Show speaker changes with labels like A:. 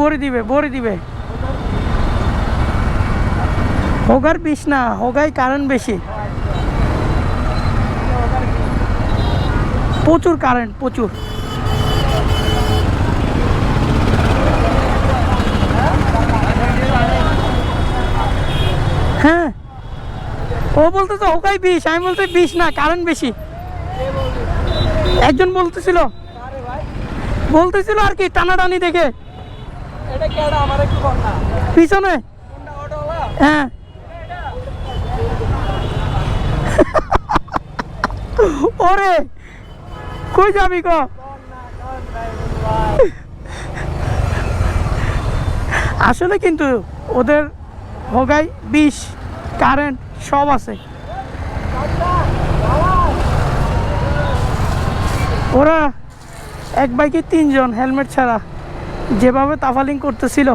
A: ভরে দিবে হোগার বিষ না, হোগাই কারেন্ট বেশি, প্রচুর কারেন্ট প্রচুর। হ্যাঁ ও বলতেছে হোগাই বিষ, আমি বলতে বিষ না কারেন্ট বেশি। একজন বলতেছিল আর কি টানাটানি দেখে পিছনে। হ্যাঁ ওরে কই যাবি ক? আসলে কিন্তু ওদের হোগাই বিষ কারেন্ট সব আছে। ওরা এক বাইকে 3 জন হেলমেট ছাড়া যেভাবে তাফালিং করতেছিল